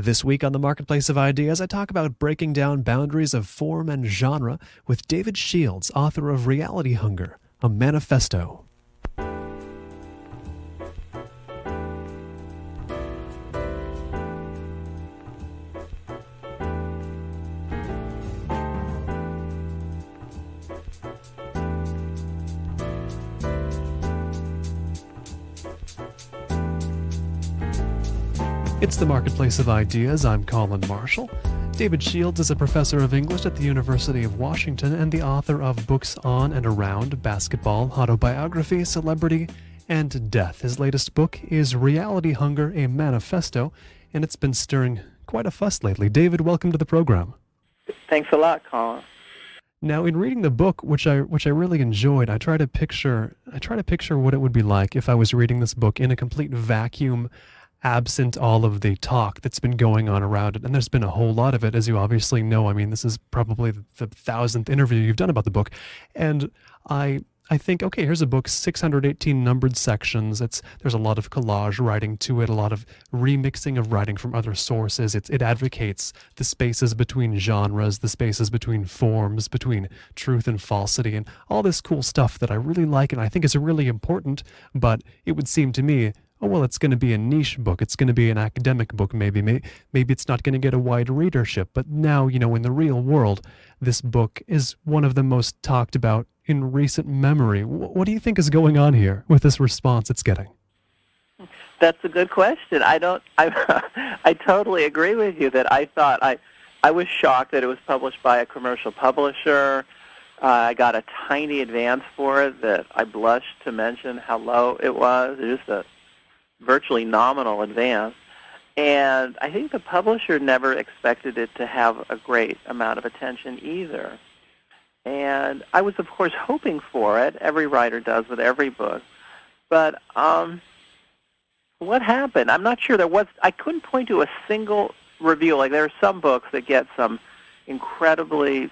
This week on the Marketplace of Ideas, I talk about breaking down boundaries of form and genre with David Shields, author of Reality Hunger, a Manifesto. It's the Marketplace of Ideas. I'm Colin Marshall. David Shields is a professor of English at the University of Washington and the author of books on and around basketball, autobiography, celebrity, and death. His latest book is Reality Hunger, a Manifesto, and it's been stirring quite a fuss lately. David, welcome to the program. Thanks a lot, Colin. Now, in reading the book, which I really enjoyed, I try to picture what it would be like if I was reading this book in a complete vacuum, absent all of the talk that's been going on around it. And there's been a whole lot of it, as you obviously know. I mean, this is probably the 1,000th interview you've done about the book. And I think, okay, here's a book, 618 numbered sections. There's a lot of collage writing to it, a lot of remixing of writing from other sources. It advocates the spaces between genres, the spaces between forms, between truth and falsity, and all this cool stuff that I really like and I think is really important. But it would seem to me, oh, well, it's going to be a niche book. It's going to be an academic book, maybe. Maybe it's not going to get a wide readership. But now, in the real world, this book is one of the most talked about in recent memory. What do you think is going on here with this response it's getting? That's a good question. I totally agree with you that I was shocked that it was published by a commercial publisher. I got a tiny advance for it that I blushed to mention how low it was. It was a virtually nominal advance, and I think the publisher never expected it to have a great amount of attention either. And I was, of course, hoping for it. Every writer does with every book. But what happened? I'm not sure. I couldn't point to a single review. Like, there are some books that get some incredibly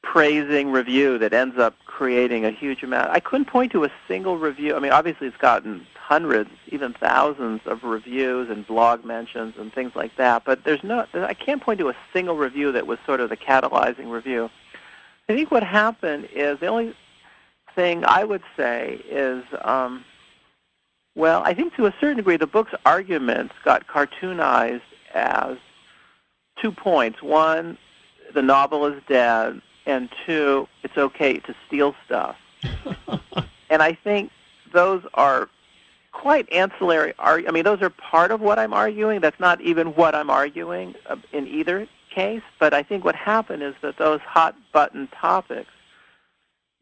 praising review that ends up creating a huge amount. I couldn't point to a single review. I mean, obviously it's gotten hundreds, even thousands of reviews and blog mentions and things like that, but I can't point to a single review that was sort of the catalyzing review. I think what happened is, the only thing I would say is, I think to a certain degree the book's arguments got cartoonized as 2 points. One, the novel is dead, and two, it's okay to steal stuff. And I think those are quite ancillary. Those are part of what I'm arguing. That's not even what I'm arguing in either case. But I think what happened is that those hot-button topics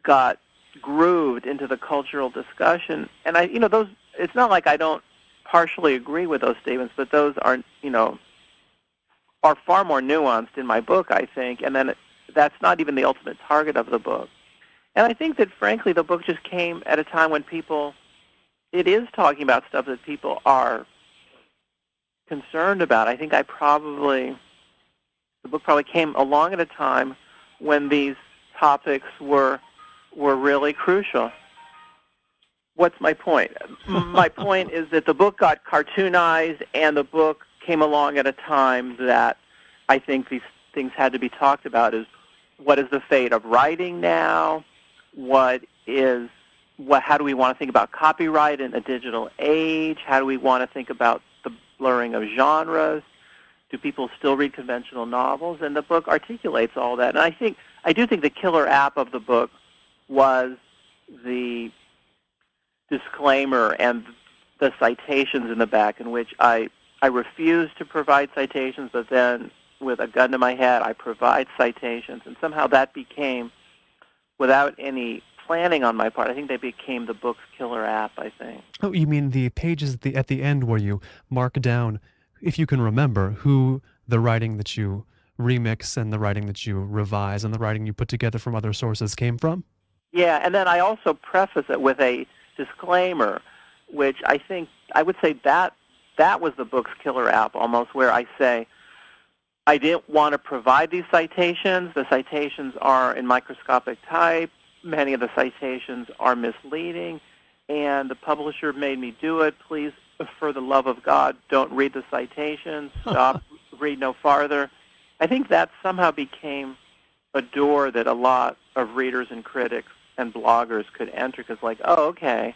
got grooved into the cultural discussion. And it's not like I don't partially agree with those statements, but those are far more nuanced in my book, I think. And then that's not even the ultimate target of the book. And I think that, frankly, the book just came at a time when it is talking about stuff that people are concerned about. I think the book probably came along at a time when these topics were really crucial. What's my point? My point is that the book got cartoonized, and the book came along at a time that I think these things had to be talked about. What is the fate of writing now? How do we want to think about copyright in a digital age? How do we want to think about the blurring of genres? Do people still read conventional novels? And the book articulates all that. And I do think the killer app of the book was the disclaimer and the citations in the back, in which I refused to provide citations, but then with a gun to my head, I provide citations, and somehow that became, without any planning on my part, I think they became the book's killer app, I think. Oh, you mean the pages at the end where you mark down, if you can remember, who the writing that you remix and the writing that you revise and the writing you put together from other sources came from? Yeah, and then I also preface it with a disclaimer, which I think, I would say that was the book's killer app almost, where I say, I didn't want to provide these citations. The citations are in microscopic type. Many of the citations are misleading, and the publisher made me do it. Please for the love of God, don't read the citations, stop, read no farther. I think that somehow became a door that a lot of readers and critics and bloggers could enter, because like, oh, okay,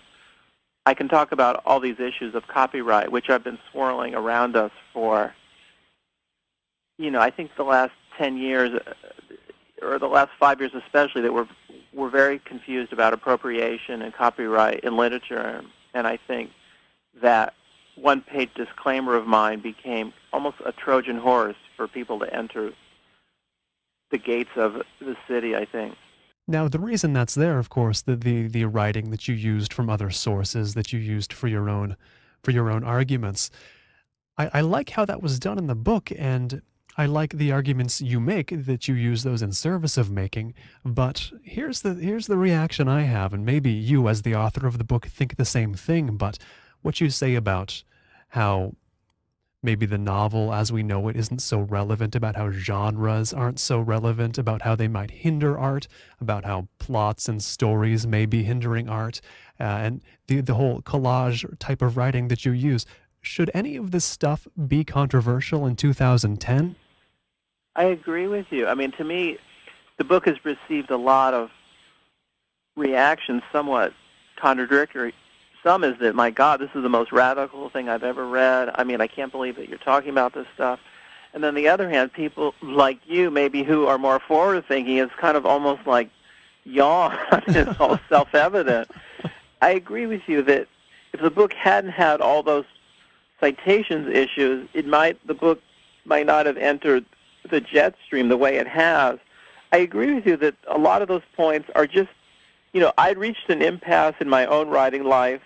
I can talk about all these issues of copyright, which have been swirling around us for, I think the last 10 years, or the last 5 years especially, that we're very confused about appropriation and copyright in literature. And I think that one-page disclaimer of mine became almost a Trojan horse for people to enter the gates of the city, I think. Now, the reason that's there, of course, the writing that you used from other sources, that you used for your own arguments, I like how that was done in the book, and I like the arguments you make, that you use those in service of making. But here's the reaction I have, and maybe you, as the author of the book, think the same thing. But what you say about how maybe the novel as we know it isn't so relevant, about how genres aren't so relevant, about how they might hinder art, about how plots and stories may be hindering art, and the whole collage type of writing that you use. Should any of this stuff be controversial in 2010? I agree with you. I mean, to me, the book has received a lot of reactions, somewhat contradictory. Some is that, my God, this is the most radical thing I've ever read. I mean, I can't believe that you're talking about this stuff. And on the other hand, people like you, maybe, who are more forward-thinking, it's kind of almost like yawn. It's all self-evident. I agree with you that if the book hadn't had all those citations issues, the book might not have entered the jet stream the way it has. I agree with you that a lot of those points are just, I'd reached an impasse in my own writing life.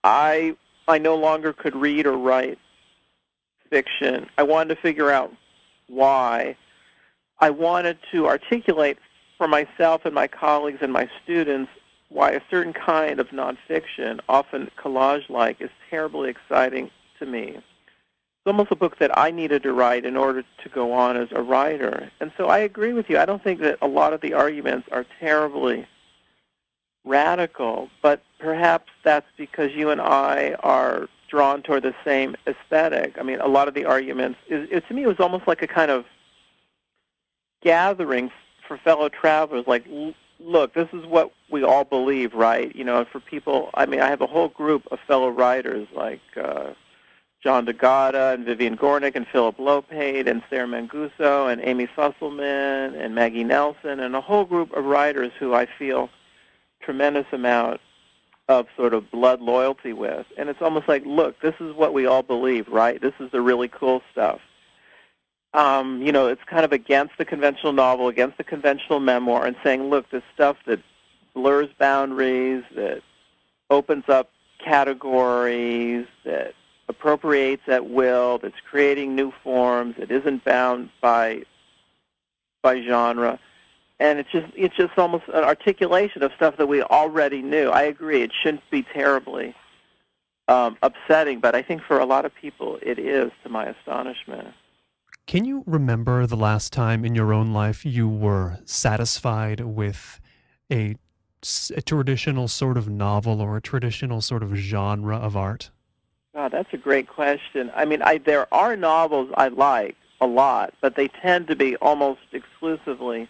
I no longer could read or write fiction. I wanted to figure out why. I wanted to articulate for myself and my colleagues and my students why a certain kind of nonfiction, often collage-like, is terribly exciting to me. It's almost a book that I needed to write in order to go on as a writer. And so I agree with you. I don't think that a lot of the arguments are terribly radical, but perhaps that's because you and I are drawn toward the same aesthetic. I mean, a lot of the arguments, to me, it was almost like a kind of gathering for fellow travelers, like, look, this is what we all believe, right? For people, I mean, I have a whole group of fellow writers like John DeGata and Vivian Gornick and Philip Lopate and Sarah Manguso and Amy Fusselman and Maggie Nelson, and a whole group of writers who I feel tremendous amount of sort of blood loyalty with. And it's almost like, look, this is what we all believe, right? This is the really cool stuff. It's kind of against the conventional novel, against the conventional memoir, and saying, look, this stuff that blurs boundaries, that opens up categories, that appropriates at will, that's creating new forms, that isn't bound by genre. And it's just almost an articulation of stuff that we already knew. I agree. It shouldn't be terribly upsetting, but I think for a lot of people it is, to my astonishment. Can you remember the last time in your own life you were satisfied with a traditional sort of novel or a traditional sort of genre of art? God, that's a great question. I mean, there are novels I like a lot, but they tend to be almost exclusively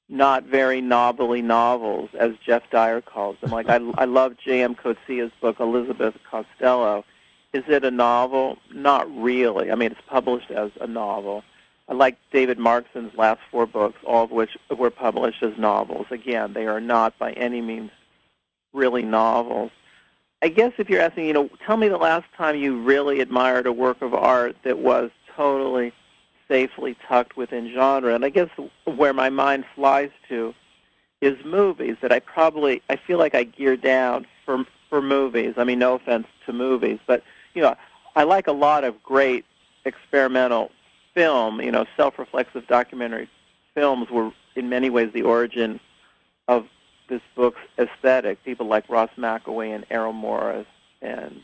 not very novelly novels, as Jeff Dyer calls them. Like, I love J.M. Coetzee's book, Elizabeth Costello. Is it a novel? Not really. I mean, it's published as a novel. I like David Markson's last 4 books, all of which were published as novels. Again, they are not by any means really novels. I guess if you're asking, tell me the last time you really admired a work of art that was totally safely tucked within genre. And I guess where my mind flies to is movies, that I feel like I gear down for movies. I mean, no offense to movies, but, I like a lot of great experimental film. Self-reflexive documentary films were in many ways the origin of this book's aesthetic. People like Ross McAway and Errol Morris and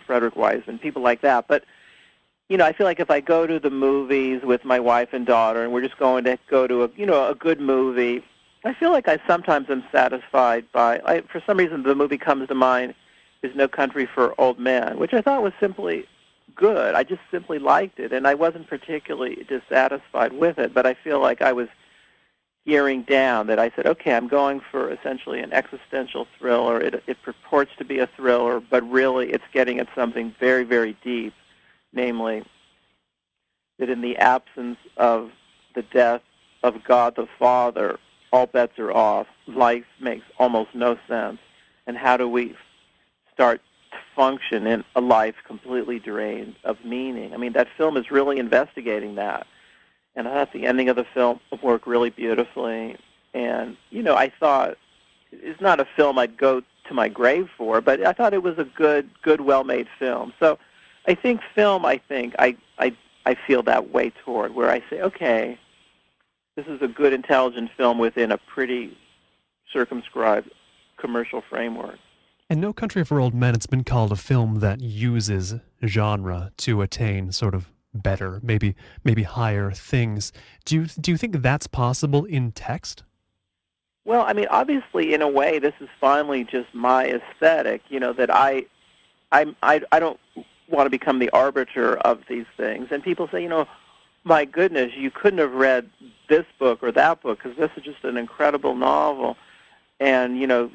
Frederick Wiseman, people like that. But I feel like if I go to the movies with my wife and daughter, and we're just going to go to a good movie, I feel like I sometimes am satisfied by. For some reason, the movie comes to mind is No Country for Old Men, which I thought was simply good. I just simply liked it, and I wasn't particularly dissatisfied with it, but I feel like I was gearing down, that I said, okay, I'm going for essentially an existential thriller. It purports to be a thriller, but really it's getting at something very, very deep, namely that in the absence of the death of God the Father, all bets are off. Life makes almost no sense. And how do we start to function in a life completely drained of meaning? I mean, that film is really investigating that. And I thought the ending of the film worked really beautifully. And, you know, I thought it's not a film I'd go to my grave for, but I thought it was a good, well-made film. So I think I feel that way toward, where I say, okay, this is a good, intelligent film within a pretty circumscribed commercial framework. And No Country for Old Men, it's been called a film that uses genre to attain sort of better, maybe higher things. Do you think that's possible in text? Well, I mean, obviously, in a way, this is finally just my aesthetic. You know, that I don't want to become the arbiter of these things. And people say, you know, my goodness, you couldn't have read this book or that book because this is just an incredible novel. And, you know,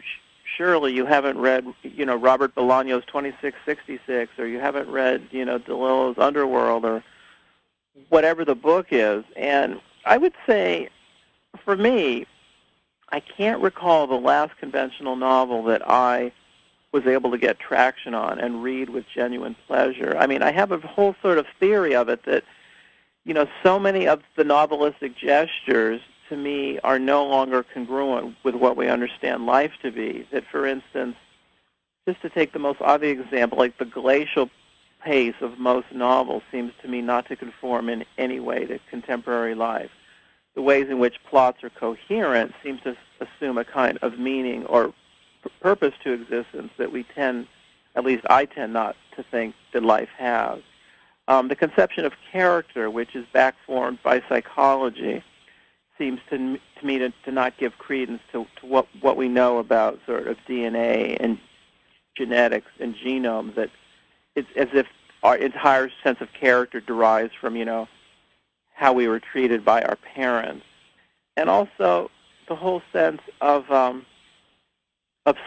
surely you haven't read, you know, Robert Bolaño's 2666, or you haven't read, you know, DeLillo's Underworld, or whatever the book is. And I would say, for me, I can't recall the last conventional novel that I was able to get traction on and read with genuine pleasure. I mean, I have a whole sort of theory of it that, you know, so many of the novelistic gestures, to me, are no longer congruent with what we understand life to be. That, for instance, just to take the most obvious example, like the glacial pace of most novels seems to me not to conform in any way to contemporary life. The ways in which plots are coherent seem to assume a kind of meaning or purpose to existence that we tend, at least I tend not to think that life has. The conception of character, which is back-formed by psychology, seems to me to not give credence to what we know about sort of DNA and genetics and genomes, that it's as if our entire sense of character derives from, you know, how we were treated by our parents. And also the whole sense of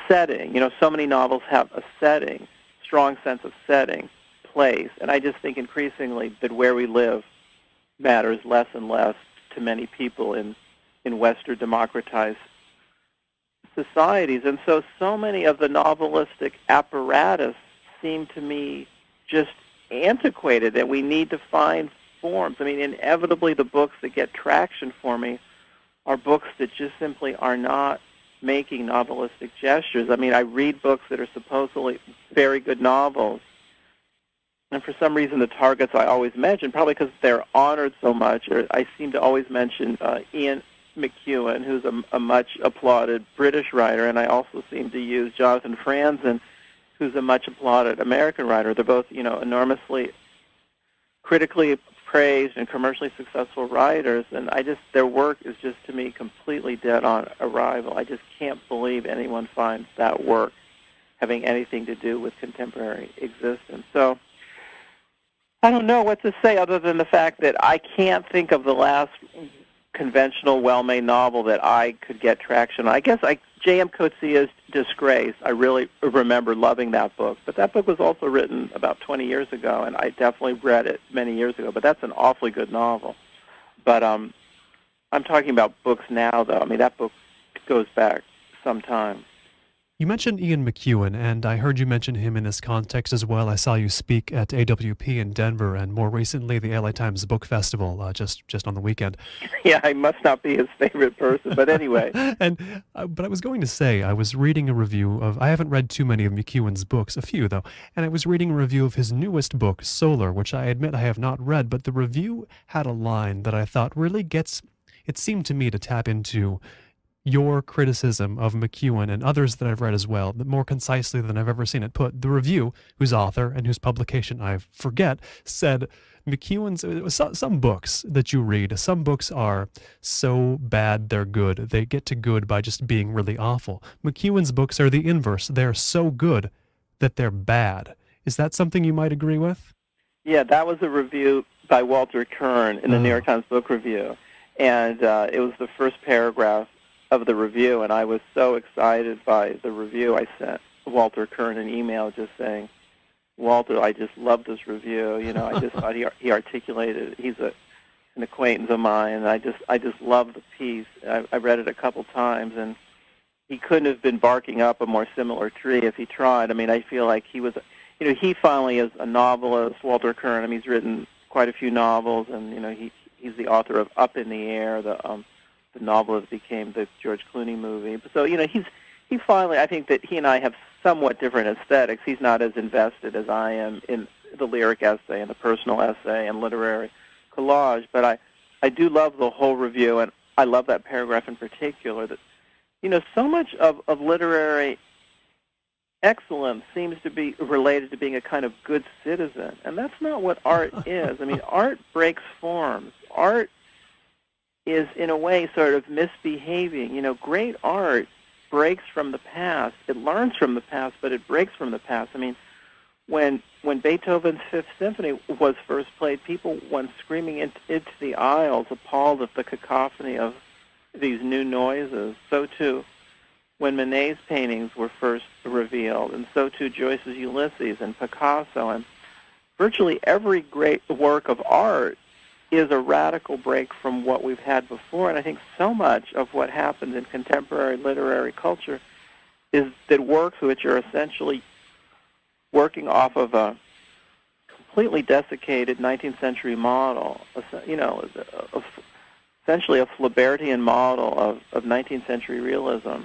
setting. You know, so many novels have a setting, strong sense of setting, place, and I just think increasingly that where we live matters less and less to many people in Western democratized societies. And so many of the novelistic apparatus seem to me just antiquated, and we need to find forms. I mean, inevitably the books that get traction for me are books that just simply are not making novelistic gestures. I mean, I read books that are supposedly very good novels, and for some reason the targets I always mention, probably because they're honored so much, or I seem to always mention Ian McEwan, who's a much applauded British writer, and I also seem to use Jonathan Franzen, who's a much applauded American writer. They're both, you know, enormously critically praised and commercially successful writers, and their work is just, to me, completely dead on arrival. I just can't believe anyone finds that work having anything to do with contemporary existence. So I don't know what to say other than the fact that I can't think of the last conventional, well-made novel that I could get traction on. I guess J.M. Coetzee's Disgrace, I really remember loving that book, but that book was also written about 20 years ago, and I definitely read it many years ago, but that's an awfully good novel. But I'm talking about books now, though. I mean, that book goes back some time. You mentioned Ian McEwan, and I heard you mention him in this context as well. I saw you speak at AWP in Denver, and more recently the LA Times Book Festival, just on the weekend. Yeah, I must not be his favorite person, but anyway. But I was going to say, I was reading a review of, I haven't read too many of McEwan's books, a few though, and I was reading a review of his newest book, Solar, which I admit I have not read, but the review had a line that I thought really it seemed to me to tap into your criticism of McEwan and others that I've read as well, more concisely than I've ever seen it put. The review, whose author and whose publication I forget, said McEwan's, some books that you read, some books are so bad they're good. They get to good by just being really awful. McEwan's books are the inverse. They're so good that they're bad. Is that something you might agree with? Yeah, that was a review by Walter Kern in the New York Times Book Review, and it was the first paragraph of the review, and I was so excited by the review. I sent Walter Kern an email just saying, Walter, I just love this review. You know, I just thought he articulated. He's an acquaintance of mine, and I just love the piece. I read it a couple times, and he couldn't have been barking up a more similar tree if he tried. I mean, I feel like he was, you know, he finally is a novelist, Walter Kern. I mean, he's written quite a few novels, and you know, he's the author of Up in the Air, the novel that became the George Clooney movie. So, you know, he finally, I think that he and I have somewhat different aesthetics. He's not as invested as I am in the lyric essay and the personal essay and literary collage, but I do love the whole review, and I love that paragraph in particular. That, you know, so much of literary excellence seems to be related to being a kind of good citizen, and that's not what art is. I mean, art breaks forms. Art is, in a way, sort of misbehaving. You know, great art breaks from the past. It learns from the past, but it breaks from the past. I mean, when Beethoven's Fifth Symphony was first played, people went screaming into the aisles, appalled at the cacophony of these new noises. So, too, when Manet's paintings were first revealed, and so, too, Joyce's Ulysses and Picasso. And virtually every great work of art is a radical break from what we've had before. And I think so much of what happens in contemporary literary culture is that works which are essentially working off of a completely desiccated 19th century model, you know, essentially a Flaubertian model of 19th century realism,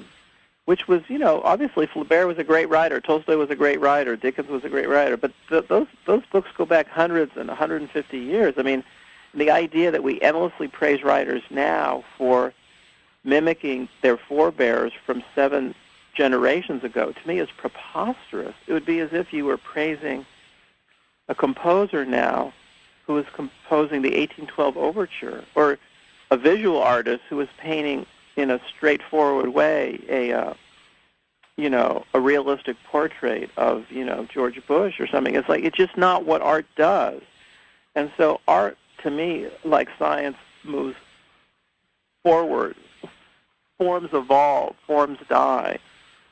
which was, you know, obviously Flaubert was a great writer, Tolstoy was a great writer, Dickens was a great writer, but those books go back hundreds and 150 years. I mean, the idea that we endlessly praise writers now for mimicking their forebears from 7 generations ago, to me, is preposterous. It would be as if you were praising a composer now who is composing the 1812 overture, or a visual artist who is painting in a straightforward way a realistic portrait of, you know, George Bush or something. It's like, it's just not what art does. And so art, to me, like science, moves forward. Forms evolve, forms die,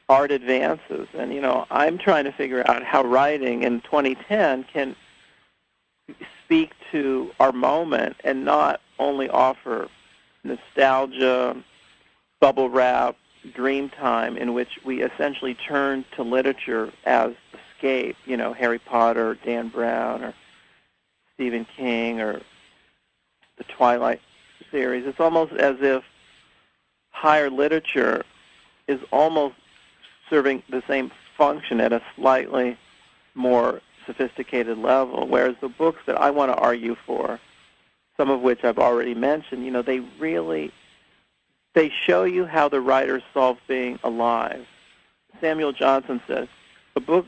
art advances. And, you know, I'm trying to figure out how writing in 2010 can speak to our moment and not only offer nostalgia, bubble wrap, dream time in which we essentially turn to literature as escape, you know, Harry Potter, Dan Brown, or Stephen King, or the Twilight series. It's almost as if higher literature is almost serving the same function at a slightly more sophisticated level, whereas the books that I want to argue for, some of which I've already mentioned, you know, they show you how the writer solves being alive. Samuel Johnson says, a book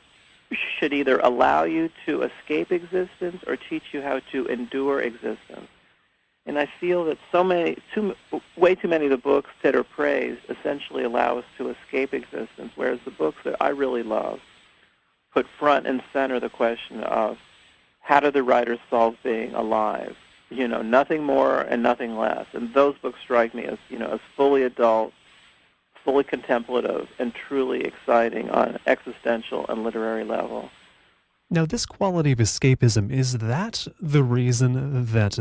should either allow you to escape existence or teach you how to endure existence. And I feel that way too many of the books that are praised essentially allow us to escape existence, whereas the books that I really love put front and center the question of how do the writers solve being alive? You know, nothing more and nothing less. And those books strike me as, you know, as fully adult, fully contemplative, and truly exciting on an existential and literary level. Now, this quality of escapism, is that the reason that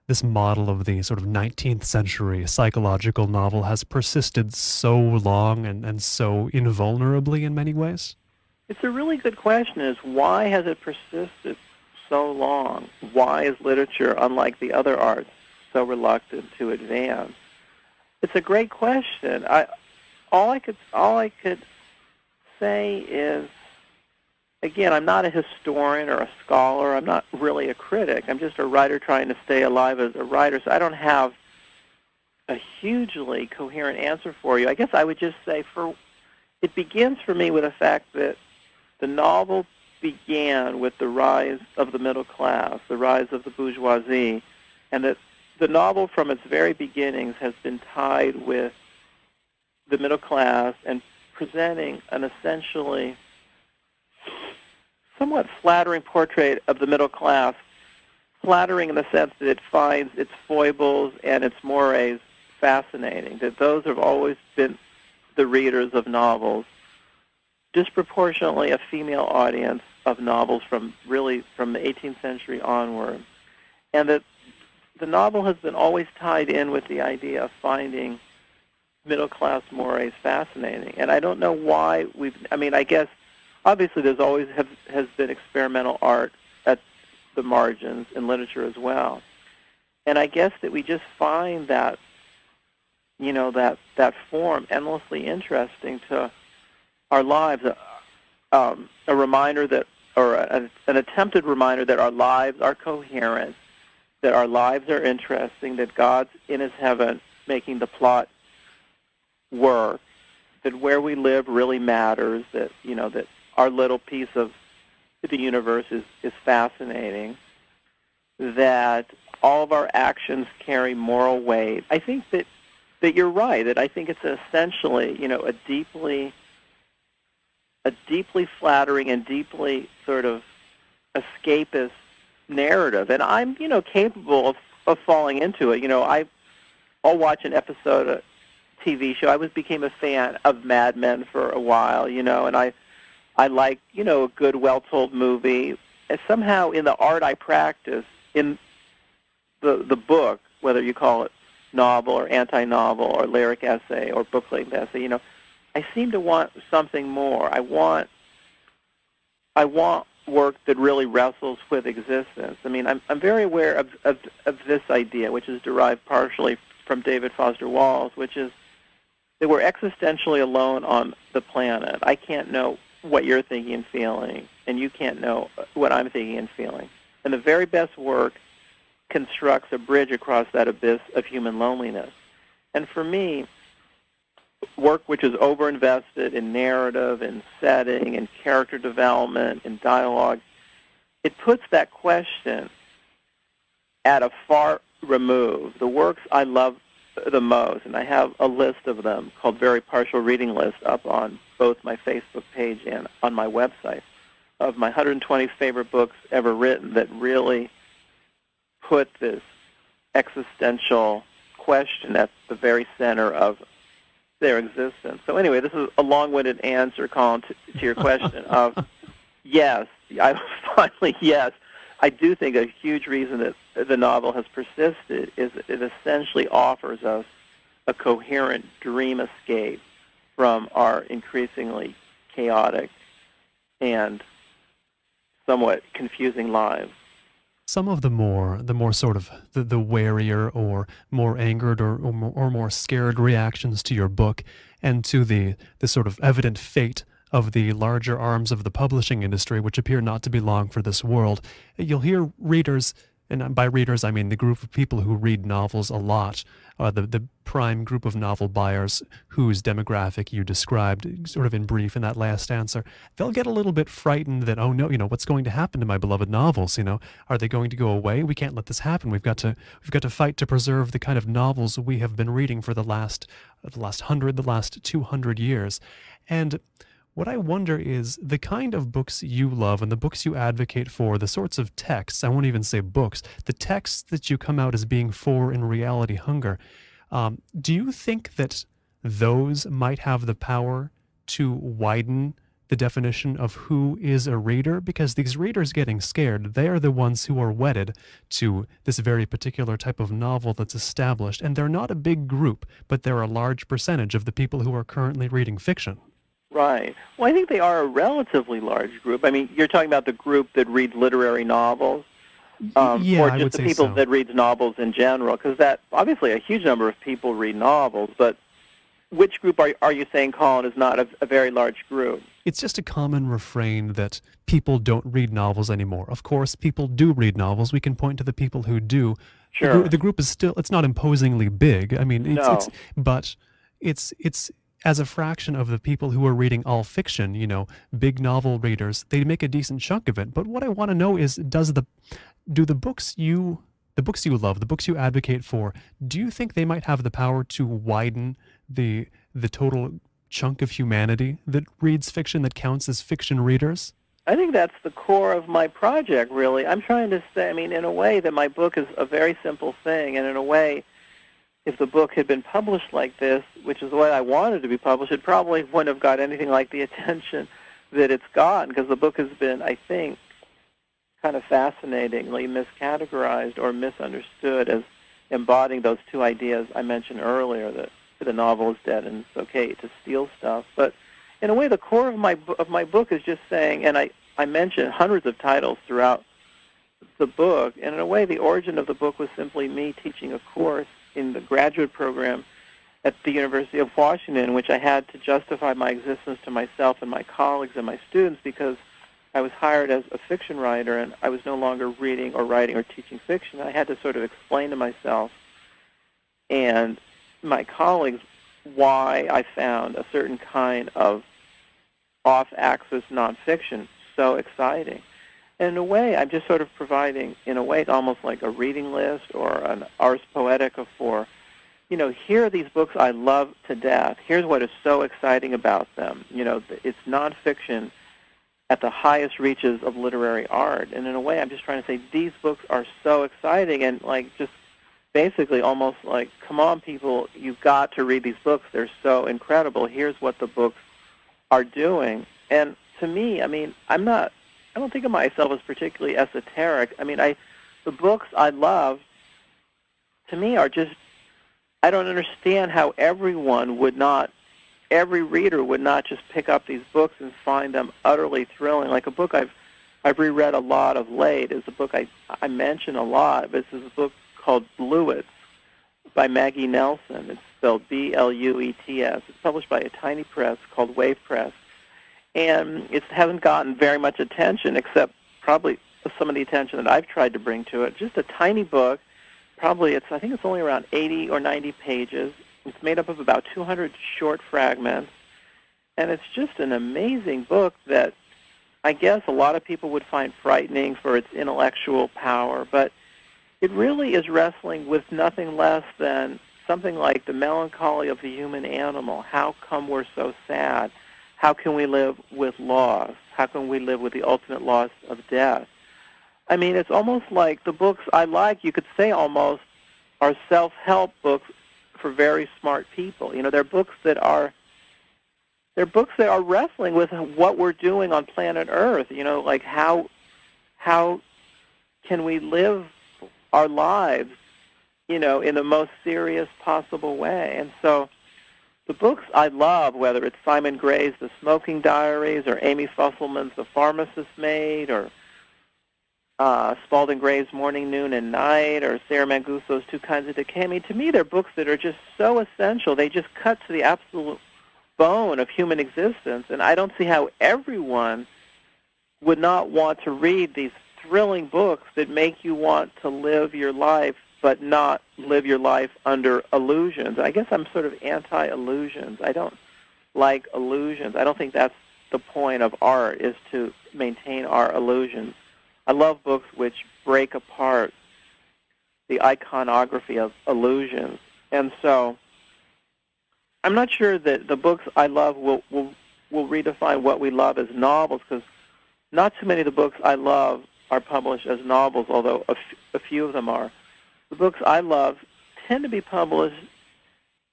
this model of the sort of 19th century psychological novel has persisted so long and so invulnerably in many ways? It's a really good question, is why has it persisted so long? Why is literature, unlike the other arts, so reluctant to advance? It's a great question. All I could say is, again, I'm not a historian or a scholar. I'm not really a critic. I'm just a writer trying to stay alive as a writer, so I don't have a hugely coherent answer for you. I guess I would just say it begins for me with the fact that the novel began with the rise of the middle class, the rise of the bourgeoisie, and that the novel from its very beginnings has been tied with the middle class and presenting an essentially somewhat flattering portrait of the middle class, flattering in the sense that it finds its foibles and its mores fascinating, that those have always been the readers of novels, disproportionately a female audience of novels from the 18th century onward, and that the novel has been always tied in with the idea of finding middle-class mores fascinating. And I don't know why I guess, obviously there's always has been experimental art at the margins in literature as well. And I guess that we just find that, that form endlessly interesting to our lives, a reminder that, or an attempted reminder that our lives are coherent, that our lives are interesting, that God's in his heaven making the plot work, that where we live really matters, that, that our little piece of the universe is fascinating, that all of our actions carry moral weight. I think that you're right, that I think it's essentially, a deeply flattering and deeply sort of escapist narrative. And I'm, capable of falling into it. I'll watch an episode of TV show. I became a fan of Mad Men for a while, and I like, a good, well-told movie. And somehow in the art I practice, in the book, whether you call it novel or anti-novel or lyric essay or book-length essay, I seem to want something more. I want work that really wrestles with existence. I'm very aware of this idea, which is derived partially from David Foster Wallace, which is that we're existentially alone on the planet. I can't know what you're thinking and feeling, and you can't know what I'm thinking and feeling. And the very best work constructs a bridge across that abyss of human loneliness. And for me, work which is overinvested in narrative and setting and character development and dialogue, it puts that question at a far remove. The works I love the most, and I have a list of them called Very Partial Reading List up on both my Facebook page and on my website, of my 120 favorite books ever written that really put this existential question at the very center of their existence. So anyway, this is a long-winded answer, Colin, to your question of, yes, yes, I do think a huge reason that the novel has persisted is it essentially offers us a coherent dream escape from our increasingly chaotic and somewhat confusing lives. Some of the more sort of the warier or more angered or more scared reactions to your book and to the sort of evident fate of the larger arms of the publishing industry, which appear not to be long for this world, you'll hear readers, and by readers I mean the group of people who read novels a lot, the prime group of novel buyers whose demographic you described sort of in brief in that last answer, they'll get a little bit frightened that, oh no, what's going to happen to my beloved novels? Are they going to go away? We can't let this happen. We've got to fight to preserve the kind of novels we have been reading for the last 200 years. And what I wonder is the kind of books you love and the books you advocate for, the sorts of texts, I won't even say books, the texts that you come out as being for in reality hunger. Do you think that those might have the power to widen the definition of who is a reader? Because these readers getting scared, they are the ones who are wedded to this very particular type of novel that's established. And they're not a big group, but they're a large percentage of the people who are currently reading fiction. Right. Well, I think they are a relatively large group. You're talking about the group that reads literary novels, or just the people that read novels in general, because that obviously a huge number of people read novels. But which group are you saying, Colin, is not a very large group? It's just a common refrain that people don't read novels anymore. Of course, people do read novels. We can point to the people who do. Sure. The group is still, it's not imposingly big. But it's as a fraction of the people who are reading all fiction, big novel readers, they make a decent chunk of it. But what I want to know is, do the books you love, the books you advocate for, do you think they might have the power to widen the total chunk of humanity that reads fiction, that counts as fiction readers? I think that's the core of my project, really. I'm trying to say, I mean, in a way, that my book is a very simple thing, and in a way, if the book had been published like this, which is the way I wanted to be published, it probably wouldn't have got anything like the attention that it's gotten, because the book has been, I think, kind of fascinatingly miscategorized or misunderstood as embodying those two ideas I mentioned earlier, that the novel is dead and it's okay to steal stuff. But in a way, the core of my book is just saying, and I mentioned hundreds of titles throughout the book, and in a way, the origin of the book was simply me teaching a course in the graduate program at the University of Washington, in which I had to justify my existence to myself and my colleagues and my students, because I was hired as a fiction writer, and I was no longer reading or writing or teaching fiction. I had to sort of explain to myself and my colleagues why I found a certain kind of off-axis nonfiction so exciting. And in a way, I'm just sort of providing, in a way, it's almost like a reading list or an ars poetica for, here are these books I love to death. Here's what is so exciting about them. It's nonfiction at the highest reaches of literary art. And in a way, I'm just trying to say these books are so exciting, and just basically almost like, come on, people, you've got to read these books. They're so incredible. Here's what the books are doing. And to me, I mean, I don't think of myself as particularly esoteric. I mean, the books I love, to me, are just, I don't understand how every reader would not just pick up these books and find them utterly thrilling. Like a book I've reread a lot of late is a book I mention a lot. This is a book called Bluets by Maggie Nelson. It's spelled B-L-U-E-T-S. It's published by a tiny press called Wave Press. And it hasn't gotten very much attention, except probably some of the attention that I've tried to bring to it. Just a tiny book. I think it's only around 80 or 90 pages. It's made up of about 200 short fragments. And it's just an amazing book that I guess a lot of people would find frightening for its intellectual power. But it really is wrestling with nothing less than something like the melancholy of the human animal. How come we're so sad? How can we live with loss? How can we live with the ultimate loss of death? I mean, it's almost like the books I like, you could say almost, are self-help books for very smart people. They're books that are wrestling with what we're doing on planet Earth. Like how can we live our lives, in the most serious possible way? And so the books I love, whether it's Simon Gray's The Smoking Diaries or Amy Fusselman's The Pharmacist's Maid or Spalding Gray's Morning, Noon, and Night or Sarah Manguso's Two Kinds of Decay, I mean, to me, they're books that are just so essential. They just cut to the absolute bone of human existence, and I don't see how everyone would not want to read these thrilling books that make you want to live your life but not live your life under illusions. I guess I'm sort of anti-illusions. I don't like illusions. I don't think that's the point of art, is to maintain our illusions. I love books which break apart the iconography of illusions. And so I'm not sure that the books I love will redefine what we love as novels, because not too many of the books I love are published as novels, although a few of them are. The books I love tend to be published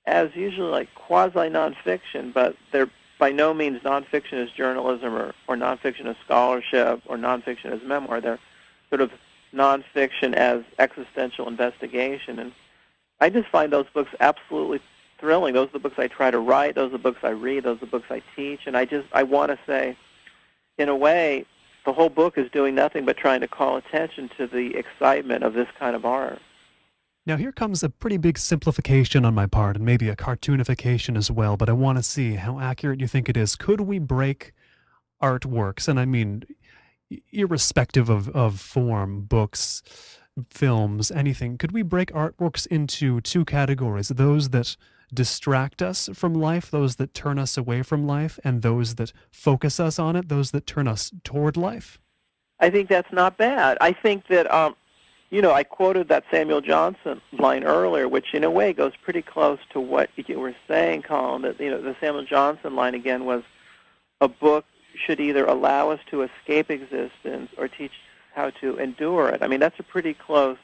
as usually like quasi-nonfiction, but they're by no means nonfiction as journalism or nonfiction as scholarship or nonfiction as memoir. They're sort of nonfiction as existential investigation. And I just find those books absolutely thrilling. Those are the books I try to write. Those are the books I read. Those are the books I teach. And I want to say, in a way, the whole book is doing nothing but trying to call attention to the excitement of this kind of art. Now here comes a pretty big simplification on my part, and maybe a cartoonification as well, but I want to see how accurate you think it is. Could we break artworks, and I mean irrespective of form, books, films, anything, could we break artworks into two categories: those that distract us from life, those that turn us away from life, and those that focus us on it, those that turn us toward life? I think that's not bad. I think that I quoted that Samuel Johnson line earlier, which in a way goes pretty close to what you were saying, Colin, that, the Samuel Johnson line, again, was a book should either allow us to escape existence or teach how to endure it. I mean, that's a pretty close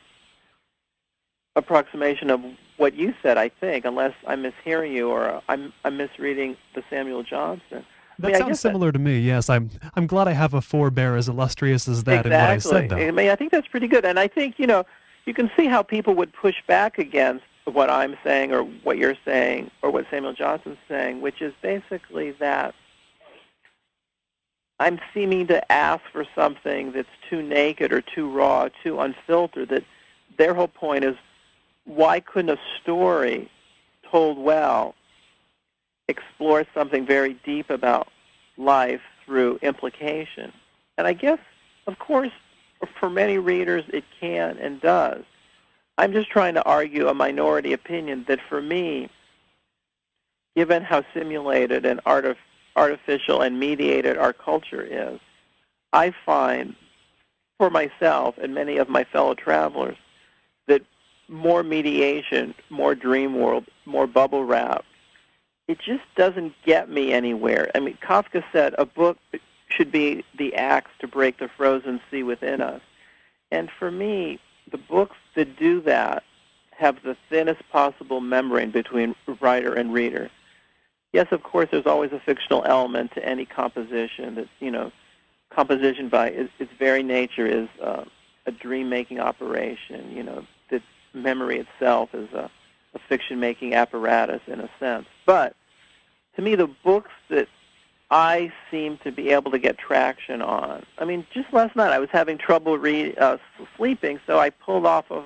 approximation of what you said, I think, unless I'm mishearing you or I'm misreading the Samuel Johnson. That sounds similar to me, yes. I'm glad I have a forebear as illustrious as that in what I said, though. I mean, I think that's pretty good. And I think, you can see how people would push back against what I'm saying or what you're saying or what Samuel Johnson's saying, which is basically that I'm seeming to ask for something that's too naked or too raw, too unfiltered, that their whole point is, why couldn't a story told well explore something very deep about life through implication? And I guess, of course, for many readers it can and does. I'm just trying to argue a minority opinion that for me, given how simulated and artificial and mediated our culture is, I find for myself and many of my fellow travelers that more mediation, more dream world, more bubble wrap, it just doesn't get me anywhere. I mean, Kafka said a book should be the axe to break the frozen sea within us. And for me, the books that do that have the thinnest possible membrane between writer and reader. Yes, of course, there's always a fictional element to any composition. That composition by its very nature is a dream-making operation. That memory itself is a fiction-making apparatus in a sense. But to me, the books that I seem to be able to get traction on, I mean, just last night I was having trouble sleeping, so I pulled off of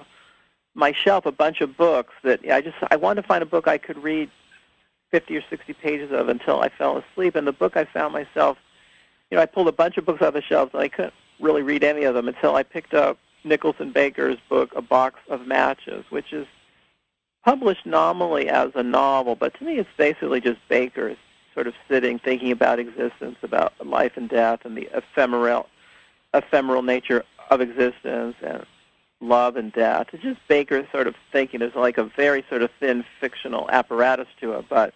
my shelf a bunch of books that I wanted to find a book I could read 50 or 60 pages of until I fell asleep. And the book I found myself, I pulled a bunch of books out of the shelves, and I couldn't really read any of them until I picked up Nicholson Baker's book, A Box of Matches, which is published nominally as a novel, but to me it's basically just Baker sort of sitting, thinking about existence, about life and death, and the ephemeral nature of existence, and love and death. It's just Baker sort of thinking. There's like a very sort of thin fictional apparatus to it, but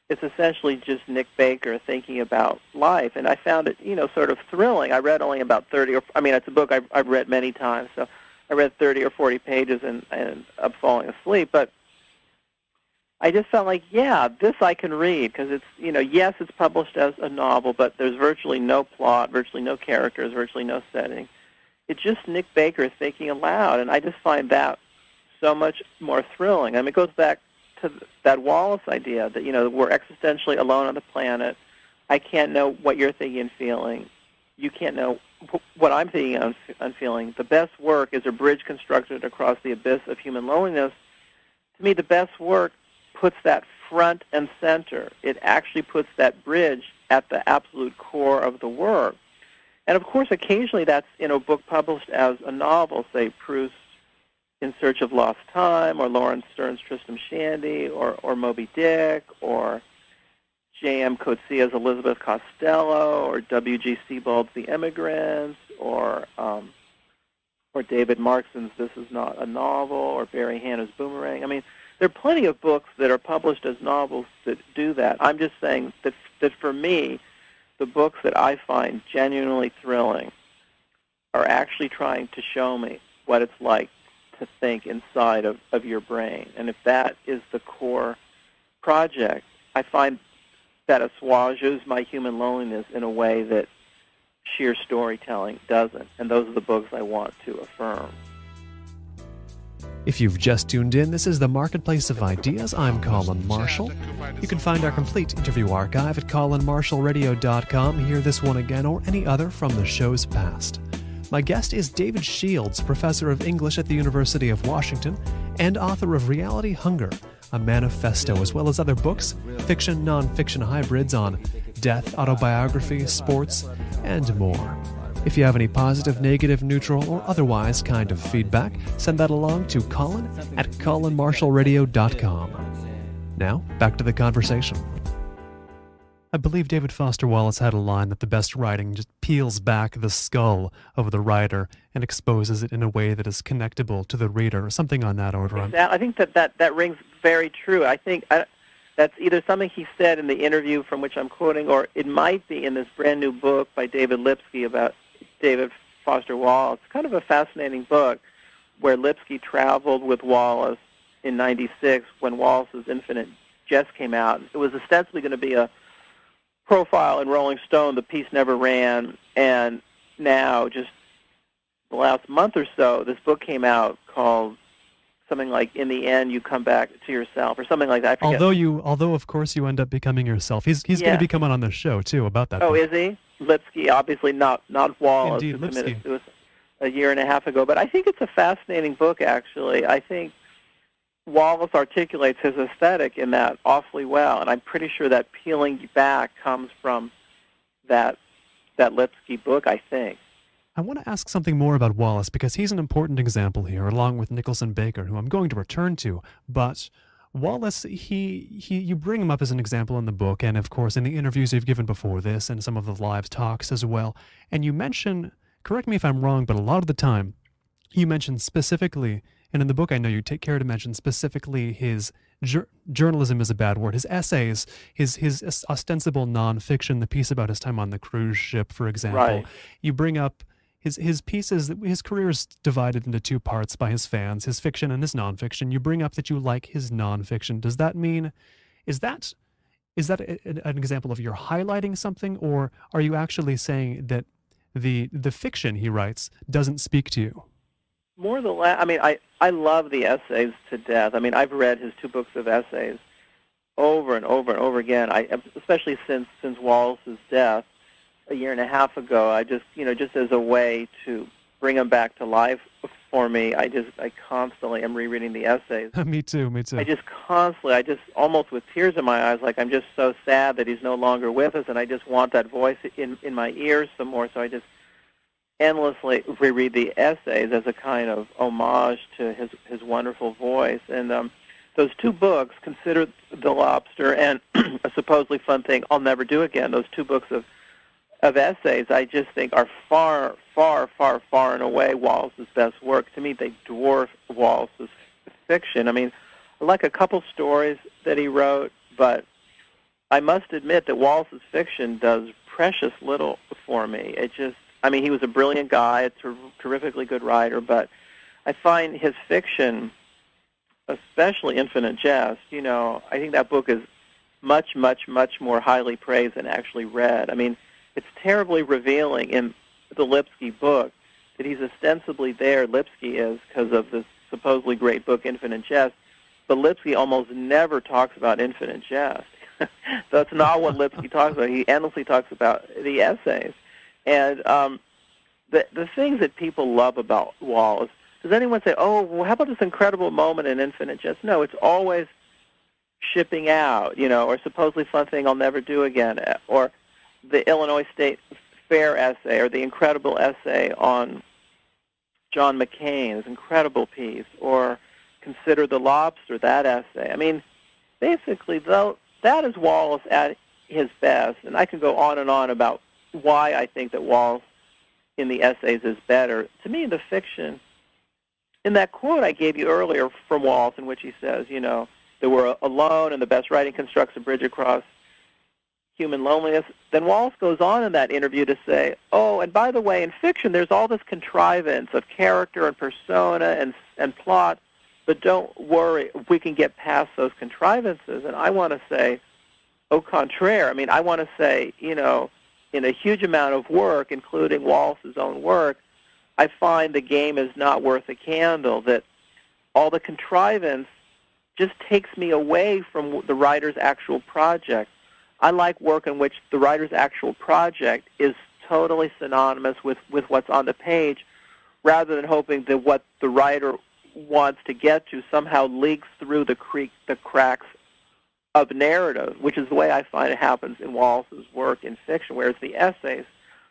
it's essentially just Nick Baker thinking about life, and I found it, sort of thrilling. I read only about 30, it's a book I've read many times, so I read 30 or 40 pages and I'm falling asleep, but I just felt like, yeah, this I can read, because it's, yes, it's published as a novel, but there's virtually no plot, virtually no characters, virtually no setting. It's just Nick Baker thinking aloud, and I just find that so much more thrilling. I mean, it goes back to that Wallace idea that, we're existentially alone on the planet. I can't know what you're thinking and feeling. You can't know what I'm thinking and feeling. The best work is a bridge constructed across the abyss of human loneliness. To me, the best work puts that front and center. It actually puts that bridge at the absolute core of the work. And, of course, occasionally that's in a book published as a novel, say Proust In Search of Lost Time, or Lawrence Stern's Tristram Shandy, or Moby Dick, or J.M. Coetzee's Elizabeth Costello, or W.G. Sebald's The Immigrants, or David Markson's This Is Not a Novel, or Barry Hannah's Boomerang. I mean, there are plenty of books that are published as novels that do that. I'm just saying that for me, the books that I find genuinely thrilling are actually trying to show me what it's like to think inside of your brain. And if that is the core project, I find that assuages my human loneliness in a way that sheer storytelling doesn't. And those are the books I want to affirm. If you've just tuned in, this is the Marketplace of Ideas. I'm Colin Marshall. You can find our complete interview archive at colinmarshallradio.com, hear this one again, or any other from the show's past. My guest is David Shields, professor of English at the University of Washington and author of Reality Hunger, a manifesto, as well as other books, fiction, nonfiction hybrids on death, autobiography, sports, and more. If you have any positive, negative, neutral, or otherwise kind of feedback, send that along to Colin at colinmarshallradio.com. Now, back to the conversation. I believe David Foster Wallace had a line that the best writing just peels back the skull of the writer and exposes it in a way that is connectable to the reader, or something on that order. I think that rings very true. I think that's either something he said in the interview from which I'm quoting, or it might be in this brand new book by David Lipsky about David Foster Wallace. It's kind of a fascinating book where Lipsky traveled with Wallace in '96 when Wallace's Infinite Jest came out. It was ostensibly going to be a profile in Rolling Stone. The piece never ran, and now, just the last month or so, this book came out called something like "In the End, You Come Back to Yourself," or something like that. I forget. Although of course you end up becoming yourself. He's going to be coming on the show too about that. Oh, book. is he? Lipsky, obviously not Wallace, Indeed, who committed Lipsky. suicide a year and a half ago. But I think it's a fascinating book, actually. I think Wallace articulates his aesthetic in that awfully well, and I'm pretty sure that peeling back comes from that Lipsky book, I think. I want to ask something more about Wallace because he's an important example here, along with Nicholson Baker, who I'm going to return to. But Wallace, you bring him up as an example in the book, and of course in the interviews you've given before this, and some of the live talks as well. And you mention, correct me if I'm wrong, but a lot of the time you mention specifically, and in the book I know you take care to mention specifically his journalism is a bad word, his essays, his ostensible nonfiction, the piece about his time on the cruise ship, for example. Right. You bring up his pieces, his career is divided into two parts by his fans, his fiction and his nonfiction. You bring up that you like his nonfiction. Does that mean, is that an example of you're highlighting something, or are you actually saying that the fiction he writes doesn't speak to you? More the I mean, I love the essays to death. I mean, I've read his two books of essays over and over and over again. Especially since Wallace's death a year and a half ago. I just, just as a way to bring him back to life for me, I constantly am rereading the essays. Me too. I just almost with tears in my eyes, like I'm just so sad that he's no longer with us, and I just want that voice in my ears some more. So I just endlessly reread the essays as a kind of homage to his wonderful voice. And those two books, Consider the Lobster and A Supposedly Fun Thing I'll Never Do Again, those two books of essays, I just think are far, far, far, far and away Wallace's best work. To me, they dwarf Wallace's fiction. I mean, I like a couple stories that he wrote, but I must admit that Wallace's fiction does precious little for me. He was a brilliant guy, a terrifically good writer, but I find his fiction, especially Infinite Jest, I think that book is much, much, much more highly praised than actually read. I mean, it's terribly revealing in the Lipsky book that he's ostensibly there, Lipsky is, because of this supposedly great book, Infinite Jest, but Lipsky almost never talks about Infinite Jest. That's not what Lipsky talks about. He endlessly talks about the essays. And the things that people love about Wallace, does anyone say, oh, well, how about this incredible moment in Infinite Jest? No, it's always shipping out, or Supposedly Fun Thing I'll Never Do Again, or the Illinois State Fair essay, or the incredible essay on John McCain, this incredible piece, or Consider the Lobster, that essay. I mean, basically, though, that is Wallace at his best, and I can go on and on about why I think that Wallace in the essays is better. To me, the fiction, in that quote I gave you earlier from Wallace, in which he says, that we're alone and the best writing constructs a bridge across human loneliness, then Wallace goes on in that interview to say, oh, and by the way, in fiction there's all this contrivance of character and persona and plot, but don't worry, we can get past those contrivances. And I want to say, au contraire. I mean, I want to say, in a huge amount of work, including Wallace's own work, I find the game is not worth a candle, that all the contrivance just takes me away from the writer's actual project. I like work in which the writer's actual project is totally synonymous with what's on the page, rather than hoping that what the writer wants to get to somehow leaks through the cracks of narrative, which is the way I find it happens in Wallace's work in fiction, whereas the essays,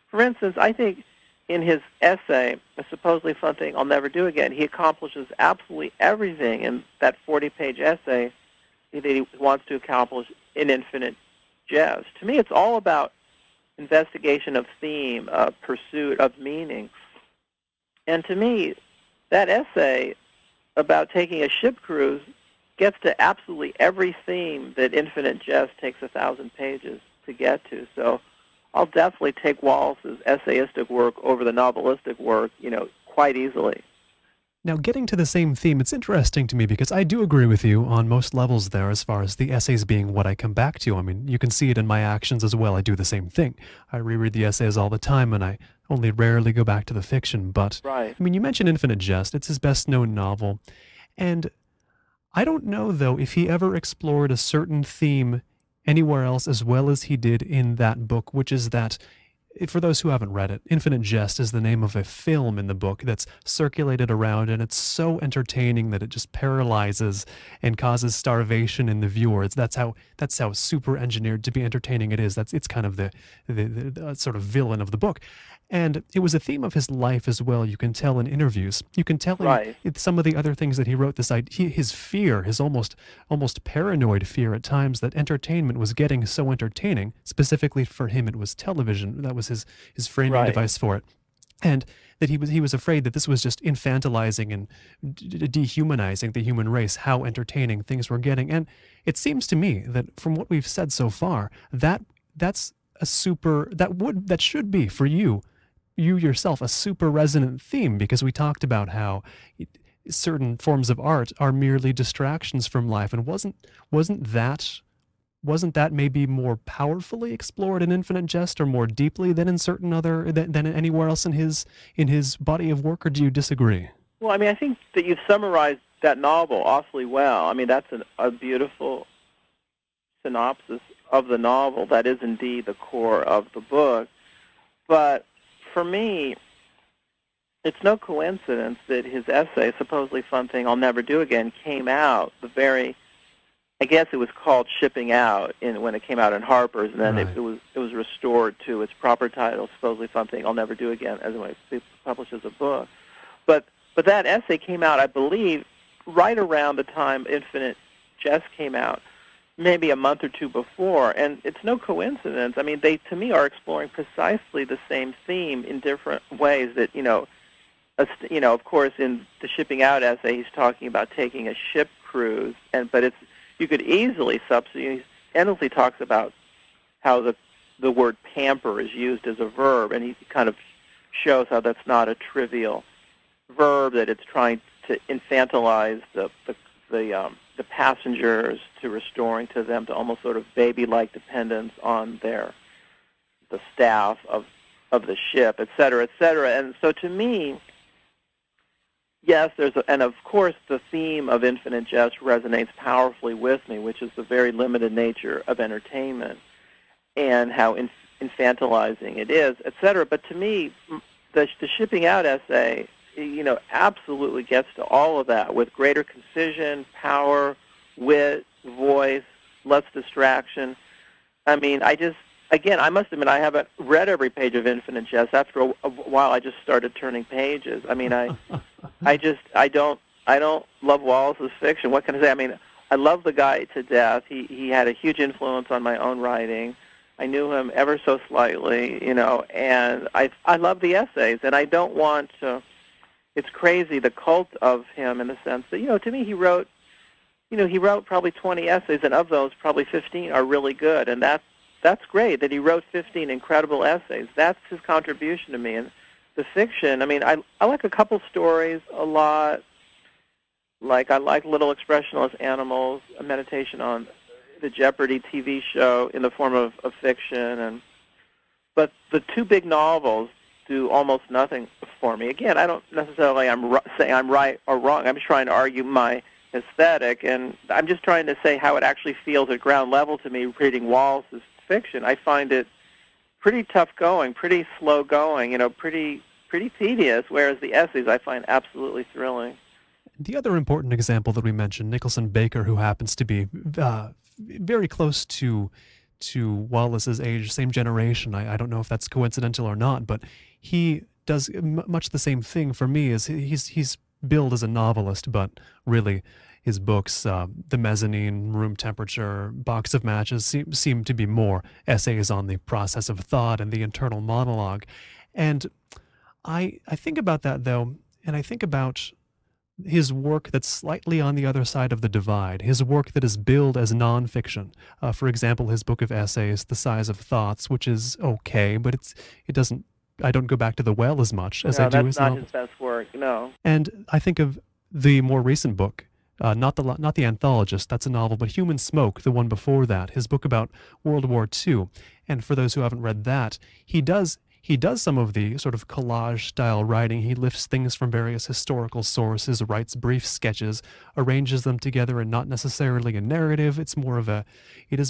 for instance, I think in his essay, A Supposedly Fun Thing I'll Never Do Again, he accomplishes absolutely everything in that 40-page essay that he wants to accomplish in Infinite Jest. To me, it's all about investigation of theme, pursuit of meaning. And to me, that essay about taking a ship cruise gets to absolutely every theme that Infinite Jest takes 1,000 pages to get to. So I'll definitely take Wallace's essayistic work over the novelistic work, quite easily. Now, getting to the same theme, it's interesting to me because I do agree with you on most levels there as far as the essays being what I come back to. I mean, you can see it in my actions as well. I do the same thing. I reread the essays all the time, and I only rarely go back to the fiction. But, right. I mean, you mentioned Infinite Jest. It's his best-known novel. And I don't know, though, if he ever explored a certain theme anywhere else as well as he did in that book, which is that, for those who haven't read it, Infinite Jest is the name of a film in the book that's circulated around, and it's so entertaining that it just paralyzes and causes starvation in the viewer. That's how super engineered to be entertaining it is. It's kind of the sort of villain of the book. And it was a theme of his life as well. You can tell in interviews. You can tell in some of the other things that he wrote. His fear, his almost paranoid fear at times that entertainment was getting so entertaining. Specifically for him, it was television. That was his framing device for it. And that he was afraid that this was just infantilizing and dehumanizing the human race, how entertaining things were getting. And it seems to me that from what we've said so far, that should be for you yourself a super resonant theme, because we talked about how certain forms of art are merely distractions from life, and wasn't that maybe more powerfully explored in Infinite Jest, or more deeply than in certain other than anywhere else in his body of work, or do you disagree? Well, I mean, I think that you've summarized that novel awfully well. I mean, that's a beautiful synopsis of the novel. That is indeed the core of the book. But for me, it's no coincidence that his essay, supposedly fun thing I'll never do again, came out I guess it was called Shipping Out when it came out in Harper's, and then it was restored to its proper title, supposedly fun thing I'll never do again, as it published as a book. But that essay came out, I believe, right around the time Infinite Jest came out, maybe a month or two before, and it's no coincidence. I mean, they, to me, are exploring precisely the same theme in different ways. That, of course, in the Shipping Out essay, he's talking about taking a ship cruise, but you could easily substitute. He endlessly talks about how the word pamper is used as a verb, and he kind of shows how that's not a trivial verb, that it's trying to infantilize the passengers, to restoring to them to almost sort of baby-like dependence on the staff of the ship, et cetera, et cetera. And so to me, yes, and of course the theme of Infinite Jest resonates powerfully with me, which is the very limited nature of entertainment and how infantilizing it is, et cetera. But to me, the Shipping Out essay, absolutely gets to all of that with greater concision, power, wit, voice, less distraction. I mean, I must admit, I haven't read every page of Infinite Jest. After a while, I just started turning pages. I mean, I don't love Wallace's fiction. What can I say? I mean, I love the guy to death. He had a huge influence on my own writing. I knew him ever so slightly, and I love the essays, and I don't want to. It's crazy, the cult of him, in the sense that, to me, he wrote probably 20 essays, and of those, probably 15 are really good, and that's great that he wrote 15 incredible essays. That's his contribution to me. And the fiction, I mean, I like a couple stories a lot. Like, I like Little Expressionless Animals, a meditation on the Jeopardy TV show in the form of fiction, but the two big novels do almost nothing for me. Again, I don't necessarily say I'm right or wrong. I'm just trying to argue my aesthetic, and I'm just trying to say how it actually feels at ground level to me reading Wallace's fiction. I find it pretty tough going, pretty slow going, pretty tedious, whereas the essays I find absolutely thrilling. The other important example that we mentioned, Nicholson Baker, who happens to be very close to Wallace's age, same generation. I don't know if that's coincidental or not, but he does much the same thing for me. As he's billed as a novelist, but really his books, The Mezzanine, Room Temperature, Box of Matches, seem to be more essays on the process of thought and the internal monologue. And I think about that, though, and I think about his work that's slightly on the other side of the divide, his work that is billed as nonfiction. For example, his book of essays, The Size of Thoughts, which is okay, but it doesn't, I don't go back to the well as much as I No, do that's his not novels. his best work. No. And I think of the more recent book, not the anthologist, that's a novel, but Human Smoke, the one before that, his book about World War II. And for those who haven't read that, he does some of the sort of collage style writing. He lifts things from various historical sources, writes brief sketches, arranges them together, and not necessarily a narrative. It is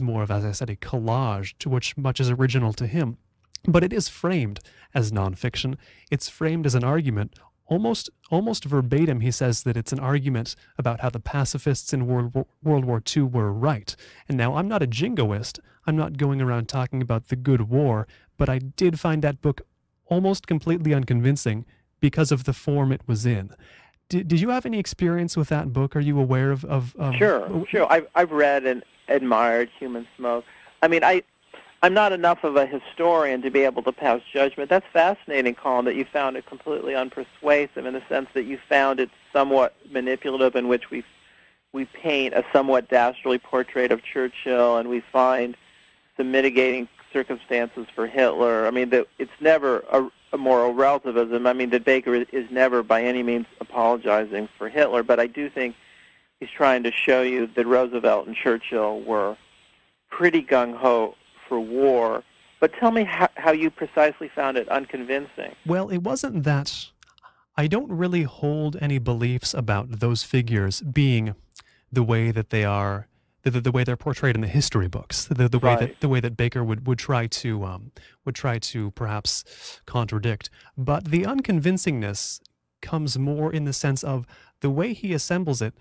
more of, as I said, a collage to which much is original to him. But it is framed as nonfiction. It's framed as an argument. Almost verbatim, he says that it's an argument about how the pacifists in World War II were right. And now, I'm not a jingoist. I'm not going around talking about the good war, but I did find that book almost completely unconvincing because of the form it was in. Did you have any experience with that book? Are you aware of Sure. I've read and admired Human Smoke. I mean, I'm not enough of a historian to be able to pass judgment. That's fascinating, Colin, that you found it completely unpersuasive in the sense that you found it somewhat manipulative, in which we paint a somewhat dastardly portrait of Churchill, and we find some mitigating circumstances for Hitler. I mean, it's never a moral relativism. I mean, that Baker is never by any means apologizing for Hitler, but I do think he's trying to show you that Roosevelt and Churchill were pretty gung-ho for war. But tell me how you precisely found it unconvincing. Well, it wasn't that. I don't really hold any beliefs about those figures being the way that they are, the way they're portrayed in the history books, the way that Baker would try to perhaps contradict. But the unconvincingness comes more in the sense of the way he assembles it.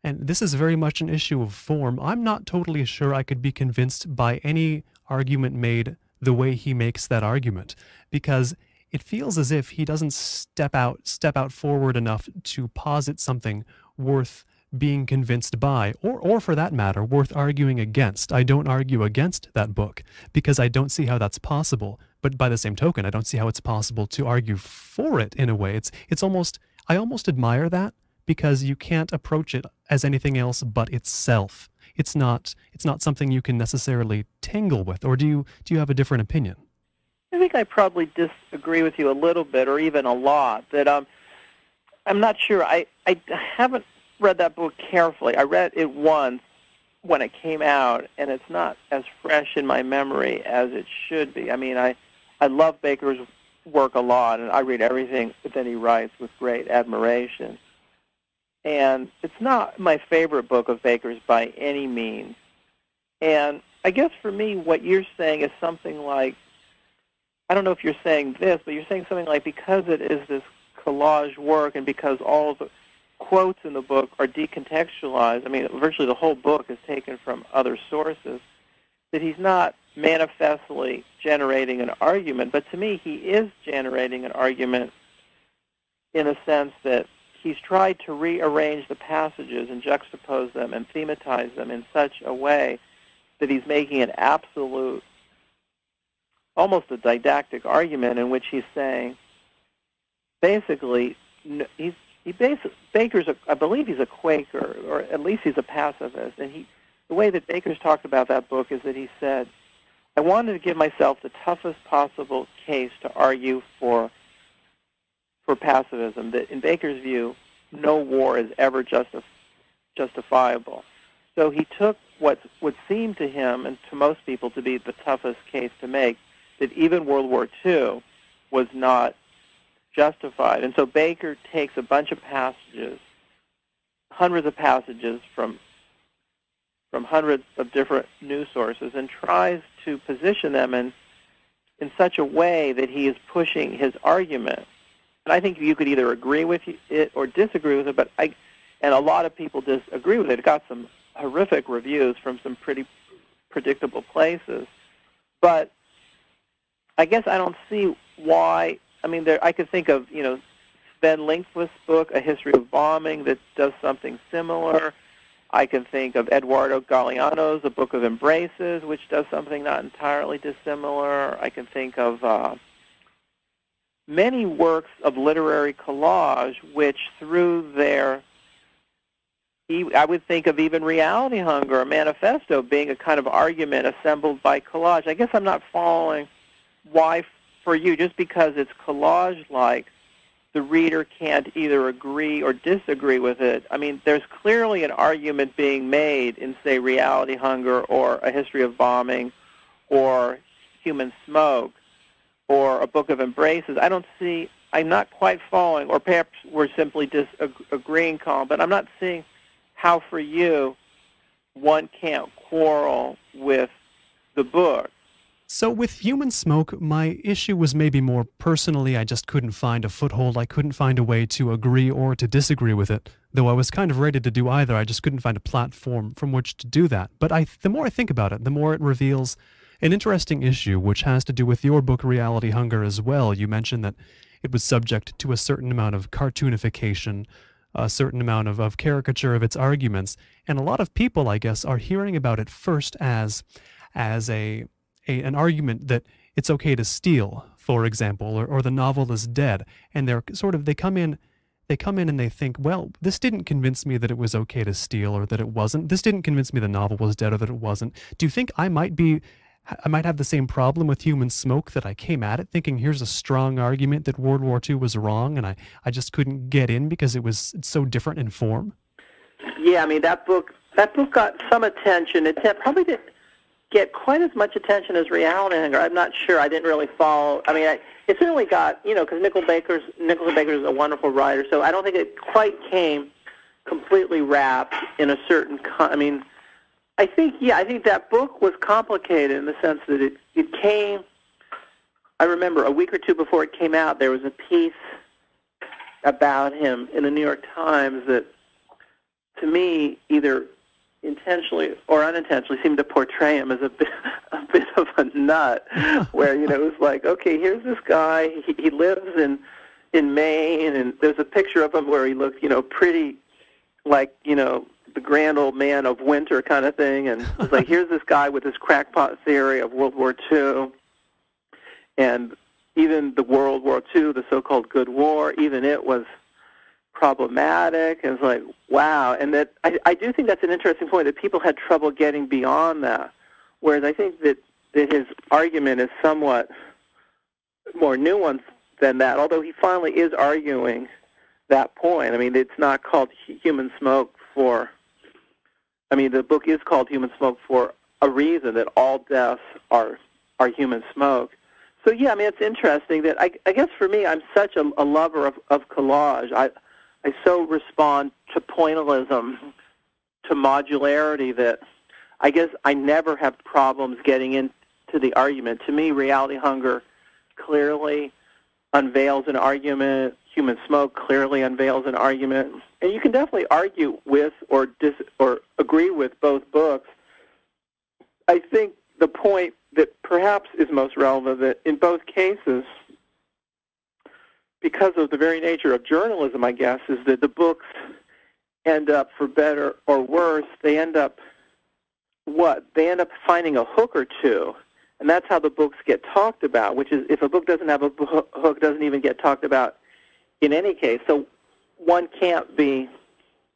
And this is very much an issue of form. I'm not totally sure I could be convinced by any argument made the way he makes that argument, because it feels as if he doesn't step out forward enough to posit something worth being convinced by, or for that matter, worth arguing against. I don't argue against that book because I don't see how that's possible. But by the same token, I don't see how it's possible to argue for it in a way. It's almost, I almost admire that, because you can't approach it as anything else but itself. It's not something you can necessarily tangle with. Or do you have a different opinion? I think I probably disagree with you a little bit, or even a lot. That I'm not sure. I haven't read that book carefully. I read it once when it came out, and it's not as fresh in my memory as it should be. I mean, I love Baker's work a lot, and I read everything that he writes with great admiration. And it's not my favorite book of Baker's by any means. And I guess for me, what you're saying is something like, I don't know if you're saying this, but you're saying something like, because it is this collage work and because all of the quotes in the book are decontextualized, I mean, virtually the whole book is taken from other sources, that he's not manifestly generating an argument. But to me, he is generating an argument in a sense that he's tried to rearrange the passages and juxtapose them and thematize them in such a way that he's making an absolute, almost a didactic argument in which he's saying, basically, Baker's, I believe he's a Quaker, or at least he's a pacifist, and the way that Baker's talked about that book is that he said, I wanted to give myself the toughest possible case to argue for pacifism, that in Baker's view, no war is ever justifiable. So he took what would seem to him and to most people to be the toughest case to make, that even World War II was not justified. And so Baker takes a bunch of passages, hundreds of passages from hundreds of different news sources, and tries to position them in such a way that he is pushing his argument. And I think you could either agree with it or disagree with it, and a lot of people disagree with it. It got some horrific reviews from some pretty predictable places. But I guess I don't see why. I mean, I could think of, Sven Lindqvist's book, A History of Bombing, that does something similar. I can think of Eduardo Galeano's A Book of Embraces, which does something not entirely dissimilar. I can think of many works of literary collage which, through their I would think of even Reality Hunger or Manifesto being a kind of argument assembled by collage. I guess I'm not following why for you, just because it's collage-like, the reader can't either agree or disagree with it. I mean, there's clearly an argument being made in, say, Reality Hunger or A History of Bombing or Human Smoke or A Book of Embraces. I'm not quite following, or perhaps we're simply disagreeing, Colin, but I'm not seeing how for you one can't quarrel with the book. So with Human Smoke, my issue was maybe more personally. I just couldn't find a foothold. I couldn't find a way to agree or to disagree with it, though I was kind of ready to do either. I just couldn't find a platform from which to do that. But the more I think about it, the more it reveals an interesting issue, which has to do with your book, Reality Hunger, as well. You mentioned that it was subject to a certain amount of cartoonification, a certain amount of caricature of its arguments. And a lot of people, I guess, are hearing about it first as an argument that it's okay to steal, for example, or the novel is dead. And they come in and they think, well, this didn't convince me that it was okay to steal or that it wasn't. This didn't convince me the novel was dead or that it wasn't. Do you think I might have the same problem with Human Smoke, that I came at it thinking here's a strong argument that World War II was wrong, and I just couldn't get in because it's so different in form? Yeah, I mean, that book got some attention. It probably didn't get quite as much attention as Reality Hunger. I'm not sure. I didn't really follow. I mean, it certainly got, because Nicholas Baker is a wonderful writer, so I don't think it quite came completely wrapped in a certain I think that book was complicated in the sense that it came, I remember a week or two before it came out, there was a piece about him in the New York Times that, to me, either intentionally or unintentionally seemed to portray him as a bit of a nut, where, it was like, okay, here's this guy, he lives in Maine, and there's a picture of him where he looks, pretty like, the grand old man of winter kind of thing, and it's like, here's this guy with this crackpot theory of World War II, and even the World War II, the so-called Good War, even it was problematic, and it's like, wow. And that I do think that's an interesting point, that people had trouble getting beyond that, whereas I think that his argument is somewhat more nuanced than that, although he finally is arguing that point. I mean, it's not called Human Smoke the book is called Human Smoke for a reason, that all deaths are human smoke. So, yeah, I mean, it's interesting that I guess for me, I'm such a lover of collage. I so respond to pointillism, to modularity, that I guess I never have problems getting into the argument. To me, Reality Hunger clearly unveils an argument. Human Smoke clearly unveils an argument. And you can definitely argue with or agree with both books. I think the point that perhaps is most relevant, that in both cases, because of the very nature of journalism, I guess, is that the books end up, for better or worse, they end up finding a hook or two. And that's how the books get talked about, which is, if a book doesn't have a hook, doesn't even get talked about in any case. So one can't be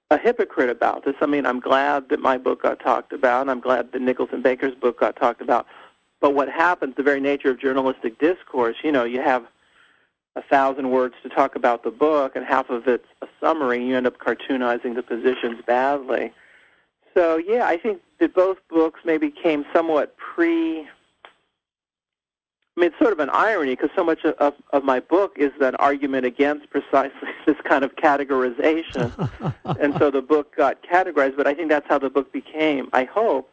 a hypocrite about this. I mean, I'm glad that my book got talked about, and I'm glad that Nichols and Baker's book got talked about. But what happens, the very nature of journalistic discourse, you have 1,000 words to talk about the book, and half of it's a summary, and you end up cartoonizing the positions badly. So, yeah, I think that both books maybe came somewhat it's sort of an irony, because so much of my book is an argument against precisely this kind of categorization. And so the book got categorized, but I think that's how the book became, I hope,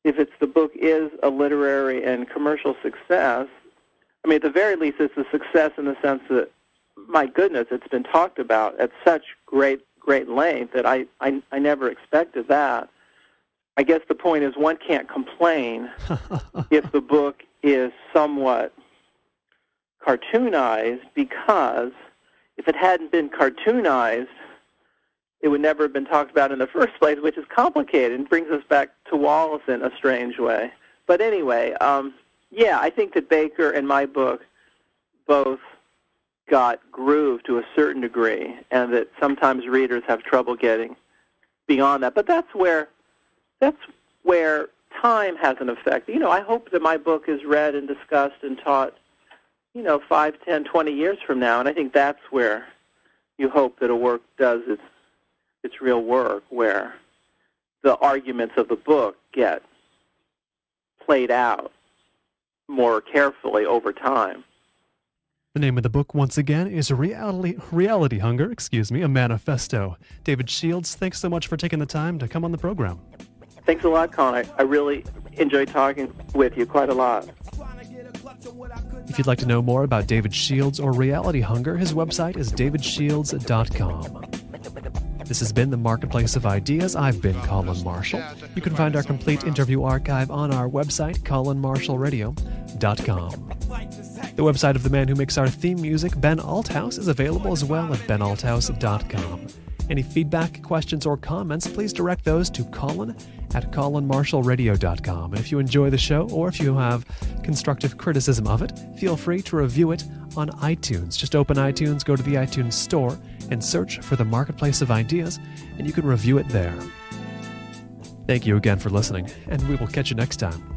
if the book is a literary and commercial success. I mean, at the very least, it's a success in the sense that, my goodness, it's been talked about at such great length that I never expected that. I guess the point is, one can't complain if the book is somewhat cartoonized, because if it hadn't been cartoonized, it would never have been talked about in the first place, which is complicated and brings us back to Wallace in a strange way. But anyway, I think that Baker and my book both got grooved to a certain degree, and that sometimes readers have trouble getting beyond that. But that's where time has an effect. I hope that my book is read and discussed and taught, 5, 10, 20 years from now, and I think that's where you hope that a work does its real work, where the arguments of the book get played out more carefully over time. The name of the book, once again, is Reality Hunger, a Manifesto. David Shields, thanks so much for taking the time to come on the program. Thanks a lot, Colin. I really enjoyed talking with you quite a lot. If you'd like to know more about David Shields or Reality Hunger, his website is davidshields.com. This has been The Marketplace of Ideas. I've been Colin Marshall. You can find our complete interview archive on our website, colinmarshallradio.com. The website of the man who makes our theme music, Ben Althouse, is available as well at benalthouse.com. Any feedback, questions, or comments, please direct those to colin@colinmarshallradio.com. And if you enjoy the show, or if you have constructive criticism of it, feel free to review it on iTunes. Just open iTunes, go to the iTunes store, and search for The Marketplace of Ideas, and you can review it there. Thank you again for listening, and we will catch you next time.